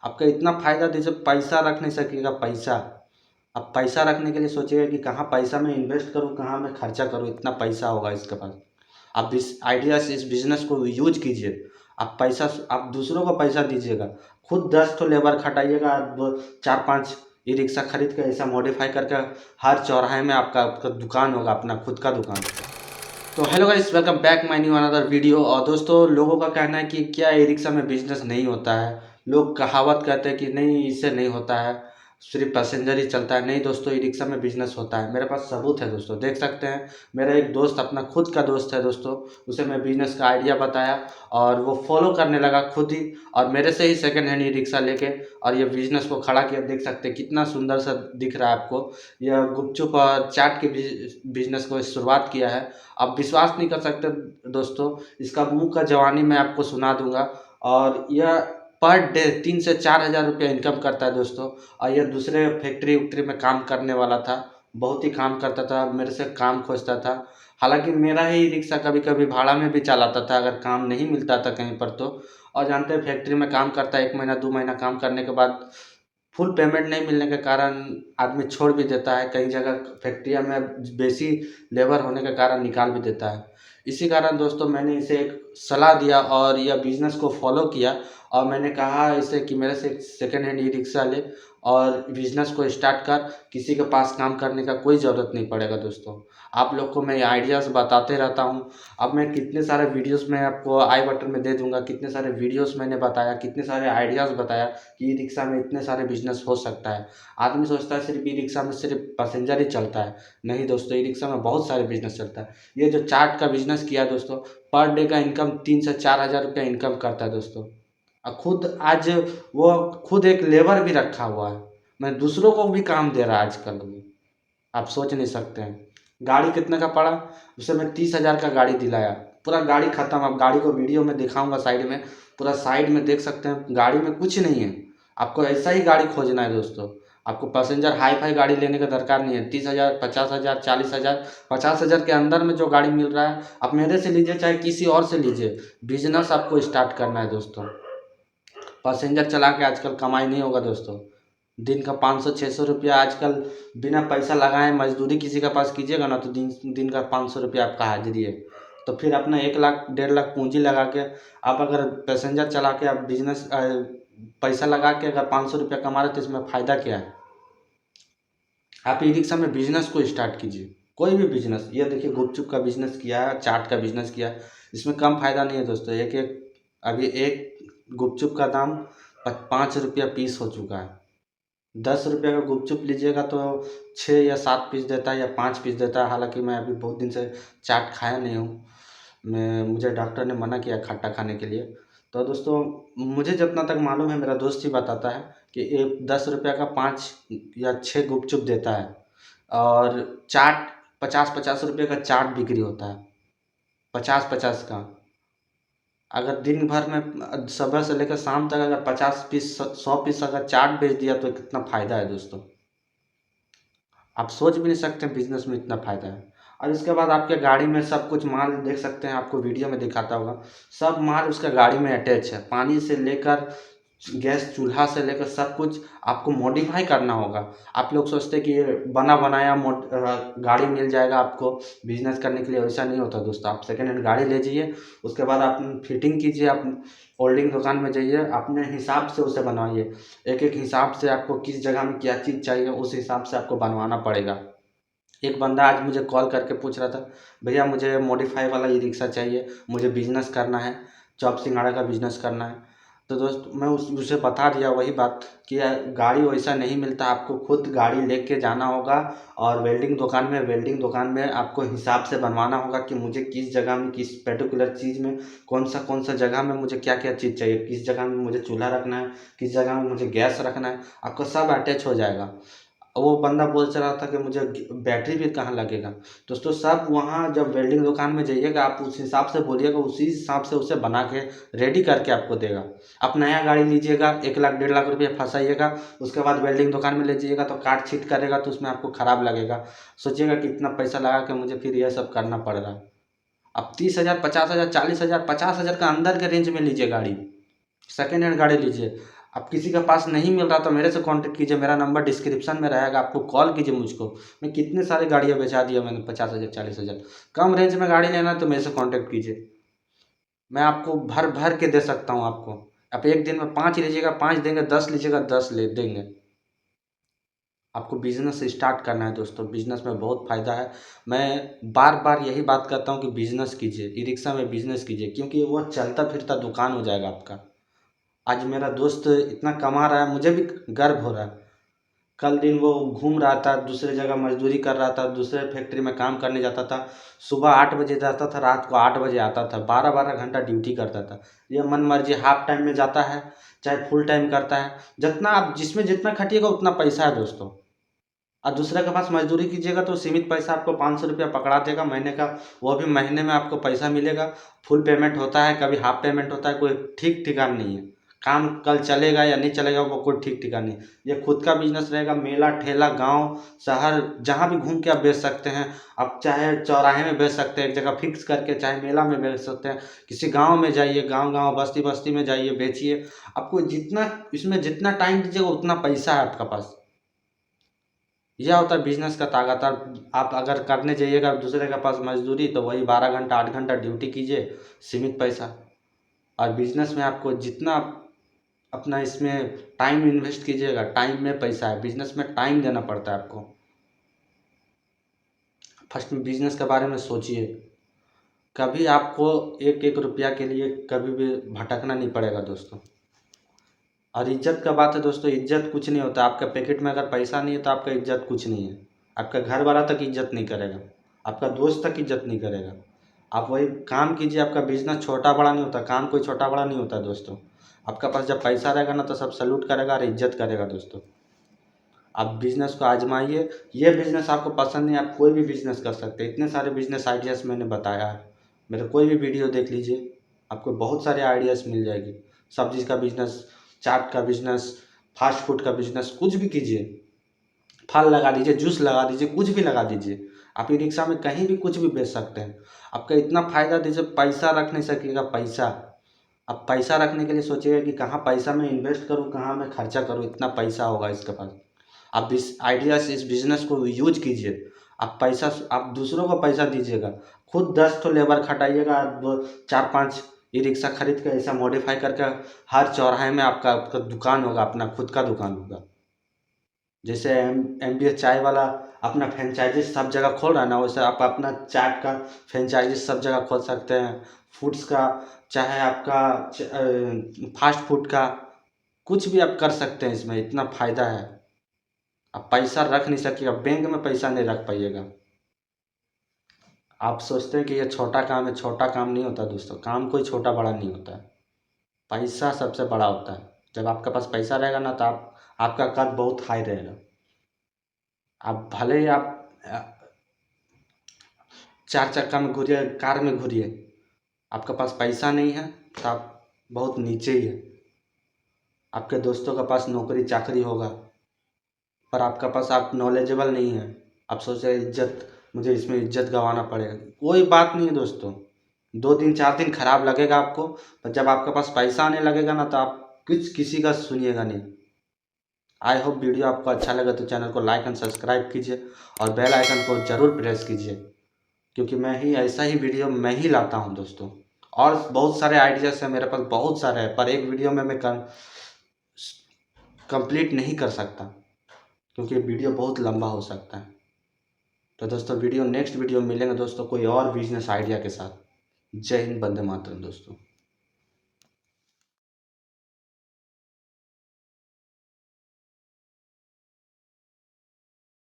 आपका इतना फ़ायदा दीजिए, पैसा रख नहीं सकिएगा पैसा। अब पैसा रखने के लिए सोचिएगा कि कहाँ पैसा मैं इन्वेस्ट करूँ, कहाँ मैं खर्चा करूँ, इतना पैसा होगा इसके पास। आप इस आइडिया से इस बिज़नेस को यूज कीजिए। आप पैसा, आप दूसरों को पैसा दीजिएगा, खुद 10 ठो लेबर खटाइएगा, दो 4-5 ई रिक्शा खरीद के ऐसा मॉडिफाई करके हर चौराहे में आपका आपका दुकान होगा, अपना खुद का दुकान। तो hello guys, welcome back my new another video. और दोस्तों, लोगों का कहना है कि क्या ई रिक्शा में बिजनेस नहीं होता है। लोग कहावत कहते हैं कि नहीं, इससे नहीं होता है, सिर्फ पैसेंजर ही चलता है। नहीं दोस्तों, ई रिक्शा में बिजनेस होता है। मेरे पास सबूत है दोस्तों, देख सकते हैं। मेरा एक दोस्त, अपना खुद का दोस्त है दोस्तों, उसे मैं बिजनेस का आइडिया बताया और वो फॉलो करने लगा खुद ही, और मेरे से ही सेकेंड हैंड ई रिक्शा लेके और ये बिजनेस को खड़ा किया। देख सकते हैं कितना सुंदर सा दिख रहा है आपको। यह गुपचुप और चाट के बिजनेस को शुरुआत किया है। आप विश्वास नहीं कर सकते दोस्तों, इसका मुंह का जवानी मैं आपको सुना दूंगा। और यह पर डे 3 से 4 हज़ार रुपया इनकम करता है दोस्तों। और यह दूसरे फैक्ट्री उक्ट्री में काम करने वाला था, बहुत ही काम करता था, मेरे से काम खोजता था। हालांकि मेरा ही रिक्शा कभी कभी भाड़ा में भी चलाता था अगर काम नहीं मिलता था कहीं पर तो। और जानते हैं, फैक्ट्री में काम करता है, 1 महीना 2 महीना काम करने के बाद फुल पेमेंट नहीं मिलने के कारण आदमी छोड़ भी देता है। कई जगह फैक्ट्रिया में बेसी लेबर होने के कारण निकाल भी देता है। इसी कारण दोस्तों, मैंने इसे एक सलाह दिया और यह बिज़नेस को फॉलो किया। और मैंने कहा इसे कि मेरे से एक सेकेंड हैंड ई रिक्शा ले और बिज़नेस को स्टार्ट कर। किसी के पास काम करने का कोई ज़रूरत नहीं पड़ेगा दोस्तों। आप लोग को मैं आइडियाज़ बताते रहता हूँ। अब मैं कितने सारे वीडियोस में आपको आई बटन में दे दूंगा, कितने सारे वीडियोस मैंने बताया, कितने सारे आइडियाज़ बताया कि ई रिक्शा में इतने सारे बिजनेस हो सकता है। आदमी सोचता है सिर्फ ई रिक्शा में सिर्फ पैसेंजर ही चलता है। नहीं दोस्तों, ई रिक्शा में बहुत सारे बिजनेस चलता है। ये जो चाट का बिजनेस किया है दोस्तों, पर डे का इनकम 3 से 4 हज़ार रुपया इनकम करता है दोस्तों। और खुद आज वो खुद एक लेबर भी रखा हुआ है, मैं दूसरों को भी काम दे रहा है आजकल वो। आप सोच नहीं सकते हैं। गाड़ी कितने का पड़ा, उसे मैं 30 हज़ार का गाड़ी दिलाया, पूरा गाड़ी ख़त्म। अब गाड़ी को वीडियो में दिखाऊंगा साइड में, पूरा साइड में देख सकते हैं, गाड़ी में कुछ नहीं है। आपको ऐसा ही गाड़ी खोजना है दोस्तों। आपको पैसेंजर हाई फाई गाड़ी लेने का दरकार नहीं है। 30 हज़ार, 50 हज़ार, 40 हज़ार, 50 हज़ार के अंदर में जो गाड़ी मिल रहा है, आप मेरे से लीजिए चाहे किसी और से लीजिए, बिजनेस आपको स्टार्ट करना है दोस्तों। पैसेंजर चला के आजकल कमाई नहीं होगा दोस्तों। दिन का 500-600 रुपया आजकल बिना पैसा लगाए मजदूरी किसी के पास कीजिएगा ना, तो दिन दिन का 500 रुपया आपका हाजिरी है। तो फिर अपना 1 लाख 1.5 लाख पूंजी लगा के आप अगर पैसेंजर चला के आप बिजनेस पैसा लगा के अगर 500 रुपया कमा रहे, तो इसमें फ़ायदा क्या है। आप ई रिक्शा में बिजनेस को स्टार्ट कीजिए, कोई भी बिजनेस। ये देखिए, गुपचुप का बिजनेस किया है, चाट का बिजनेस किया है, इसमें कम फायदा नहीं है दोस्तों। एक एक अभी एक गुपचुप का दाम 5 रुपया पीस हो चुका है। 10 रुपये का गुपचुप लीजिएगा तो 6 या 7 पीस देता है या 5 पीस देता है। हालांकि मैं अभी बहुत दिन से चाट खाया नहीं हूँ, मैं मुझे डॉक्टर ने मना किया खट्टा खाने के लिए। तो दोस्तों, मुझे जितना तक मालूम है, मेरा दोस्त ही बताता है कि एक 10 रुपये का 5 या 6 गुपचुप देता है। और चाट 50-50 रुपये का चाट बिक्री होता है, 50-50 का। अगर दिन भर में सुबह से लेकर शाम तक अगर 50 पीस 100 पीस अगर चाट बेच दिया, तो कितना फ़ायदा है दोस्तों। आप सोच भी नहीं सकते बिजनेस में इतना फ़ायदा है। और इसके बाद आपके गाड़ी में सब कुछ माल देख सकते हैं, आपको वीडियो में दिखाता होगा। सब माल उसका गाड़ी में अटैच है, पानी से लेकर गैस चूल्हा से लेकर सब कुछ आपको मॉडिफाई करना होगा। आप लोग सोचते हैं कि ये बना बनाया गाड़ी मिल जाएगा आपको बिजनेस करने के लिए, वैसा नहीं होता दोस्तों। आप सेकेंड हैंड गाड़ी ले जाइए, उसके बाद आप फिटिंग कीजिए, आप होल्डिंग दुकान में जाइए, अपने हिसाब से उसे बनवाइए। एक एक हिसाब से आपको किस जगह में क्या चीज़ चाहिए, उस हिसाब से आपको बनवाना पड़ेगा। एक बंदा आज मुझे कॉल करके पूछ रहा था, भैया मुझे मॉडिफाई वाला ई रिक्शा चाहिए, मुझे बिजनेस करना है, चॉप सिंघाड़ा का बिजनेस करना है। तो दोस्त, मैं उसे बता दिया वही बात कि यार, गाड़ी वैसा नहीं मिलता, आपको खुद गाड़ी लेके जाना होगा। और वेल्डिंग दुकान में आपको हिसाब से बनवाना होगा कि मुझे किस जगह में, किस पर्टिकुलर चीज़ में, कौन सा जगह में मुझे क्या क्या चीज़ चाहिए, किस जगह में मुझे चूल्हा रखना है, किस जगह में मुझे गैस रखना है, आपको सब अटैच हो जाएगा। वो बंदा बोल रहा था कि मुझे बैटरी भी कहाँ लगेगा। दोस्तों, सब वहाँ जब वेल्डिंग दुकान में जाइएगा, आप उस हिसाब से बोलिएगा, उसी हिसाब से उसे बना के रेडी करके आपको देगा। आप नया गाड़ी लीजिएगा, 1 लाख 1.5 लाख रुपये फंसाइएगा, उसके बाद वेल्डिंग दुकान में ले जाइएगा तो काट छीट करेगा, तो उसमें आपको ख़राब लगेगा। सोचिएगा कितना पैसा लगा के मुझे फिर यह सब करना पड़ रहा है। अब 30 हज़ार, 50 हज़ार, 40 हज़ार, 50 हज़ार का अंदर के रेंज में लीजिए गाड़ी, सेकेंड हैंड गाड़ी लीजिए। अब किसी के पास नहीं मिल रहा तो मेरे से कांटेक्ट कीजिए, मेरा नंबर डिस्क्रिप्शन में रहेगा, आपको कॉल कीजिए मुझको। मैं कितने सारे गाड़ियाँ बेचा दिया मैंने, 50,000 40,000। कम रेंज में गाड़ी लेना है तो मेरे से कांटेक्ट कीजिए, मैं आपको भर भर के दे सकता हूँ आपको। आप एक दिन में 5 लीजिएगा 5 देंगे, 10 लीजिएगा 10 ले देंगे। आपको बिजनेस स्टार्ट करना है दोस्तों, बिजनेस में बहुत फ़ायदा है। मैं बार बार यही बात करता हूँ कि बिजनेस कीजिए, ई रिक्शा में बिजनेस कीजिए, क्योंकि वो चलता फिरता दुकान हो जाएगा आपका। आज मेरा दोस्त इतना कमा रहा है, मुझे भी गर्व हो रहा है। कल दिन वो घूम रहा था, दूसरे जगह मजदूरी कर रहा था, दूसरे फैक्ट्री में काम करने जाता था। सुबह 8 बजे जाता था, रात को 8 बजे आता था, 12-12 घंटा ड्यूटी करता था। ये मन मर्जी हाफ टाइम में जाता है, चाहे फुल टाइम करता है। जितना आप जिसमें जितना खटिएगा उतना पैसा है दोस्तों। और दूसरे के पास मजदूरी कीजिएगा तो सीमित पैसा आपको 500 रुपया पकड़ा देगा महीने का, वो भी महीने में आपको पैसा मिलेगा। फुल पेमेंट होता है, कभी हाफ पेमेंट होता है, कोई ठीक ठिकाना नहीं है। काम कल चलेगा या नहीं चलेगा वो कोई ठीक ठिकाना नहीं। ये खुद का बिजनेस रहेगा, मेला ठेला गांव शहर जहां भी घूम के आप बेच सकते हैं। आप चाहे चौराहे में बेच सकते हैं एक जगह फिक्स करके, चाहे मेला में बेच सकते हैं। किसी गांव में जाइए, गांव गांव बस्ती बस्ती में जाइए, बेचिए। आपको जितना इसमें जितना टाइम दीजिएगा उतना पैसा है आपका पास। यह होता है बिजनेस का ताकत। आप अगर करने जाइएगा दूसरे के पास मजदूरी तो वही 12 घंटा 8 घंटा ड्यूटी कीजिए, सीमित पैसा। और बिजनेस में आपको जितना अपना इसमें टाइम इन्वेस्ट कीजिएगा, टाइम में पैसा है। बिजनेस में टाइम देना पड़ता है आपको। फर्स्ट में बिजनेस के बारे में सोचिए, कभी आपको एक एक रुपया के लिए कभी भी भटकना नहीं पड़ेगा दोस्तों। और इज्जत का बात है दोस्तों, इज्जत कुछ नहीं होता। आपका पैकेट में अगर पैसा नहीं है तो आपका इज्जत कुछ नहीं है। आपका घर वाला तक इज्जत नहीं करेगा, आपका दोस्त तक इज्जत नहीं करेगा। आप वही काम कीजिए, आपका बिजनेस छोटा बड़ा नहीं होता, काम कोई छोटा बड़ा नहीं होता दोस्तों। आपका पास जब पैसा रहेगा ना तो सब सैल्यूट करेगा और इज्जत करेगा दोस्तों। आप बिजनेस को आजमाइए। ये बिजनेस आपको पसंद नहीं, आप कोई भी बिजनेस कर सकते हैं। इतने सारे बिजनेस आइडियाज़ मैंने बताया है, मेरा कोई भी वीडियो देख लीजिए, आपको बहुत सारे आइडियाज़ मिल जाएगी। सब्जी का बिजनेस, चाट का बिजनेस, फास्ट फूड का बिजनेस, कुछ भी कीजिए। फल लगा दीजिए, जूस लगा दीजिए, कुछ भी लगा दीजिए। आप ई रिक्शा में कहीं भी कुछ भी बेच सकते हैं। आपका इतना फ़ायदा दीजिए, पैसा रख नहीं सकिएगा पैसा। अब पैसा रखने के लिए सोचिएगा कि कहाँ पैसा मैं इन्वेस्ट करूँ, कहाँ मैं खर्चा करूँ, इतना पैसा होगा इसके पास। आप इस आइडिया से इस बिजनेस को यूज कीजिए। आप पैसा, आप दूसरों को पैसा दीजिएगा, खुद 10 तो लेबर खटाइएगा, 4-5 ई रिक्शा खरीद के ऐसा मॉडिफाई करके हर चौराहे में आपका आपका दुकान होगा, अपना खुद का दुकान होगा। जैसे MBS चाय वाला अपना फ्रेंचाइजी सब जगह खोल रहा है ना, वैसे आप अपना चाट का फ्रेंचाइजी सब जगह खोल सकते हैं। फूड्स का, चाहे आपका फास्ट फूड का, कुछ भी आप कर सकते हैं। इसमें इतना फ़ायदा है। आप पैसा रख नहीं सकिएगा, बैंक में पैसा नहीं रख पाइएगा। आप सोचते हैं कि ये छोटा काम है, छोटा काम नहीं होता दोस्तों। काम कोई छोटा बड़ा नहीं होता है, पैसा सबसे बड़ा होता है। जब आपके पास पैसा रहेगा ना तो आपका कद बहुत हाई रहेगा। आप भले ही आप 4 चक्का में घूरिए, कार में घूरिए, आपके पास पैसा नहीं है तो आप बहुत नीचे ही है। आपके दोस्तों के पास नौकरी चाकरी होगा, पर आपका पास आप नॉलेजेबल नहीं है। आप सोच रहे इज्जत, मुझे इसमें इज्जत गंवाना पड़ेगा। कोई बात नहीं है दोस्तों, 2 दिन 4 दिन खराब लगेगा आपको, पर जब आपके पास पैसा आने लगेगा ना तो आप कुछ किसी का सुनिएगा नहीं। आई होप वीडियो आपको अच्छा लगा तो चैनल को लाइक एंड सब्सक्राइब कीजिए और बेल आइकन को ज़रूर प्रेस कीजिए, क्योंकि मैं ही ऐसा ही वीडियो मैं ही लाता हूँ दोस्तों। और बहुत सारे आइडियाज़ हैं मेरे पास, बहुत सारे हैं, पर एक वीडियो में मैं कंप्लीट नहीं कर सकता, क्योंकि वीडियो बहुत लंबा हो सकता है। तो दोस्तों नेक्स्ट वीडियो में मिलेंगे दोस्तों कोई और बिजनेस आइडिया के साथ। जय हिंद, वंदे मातरम दोस्तों।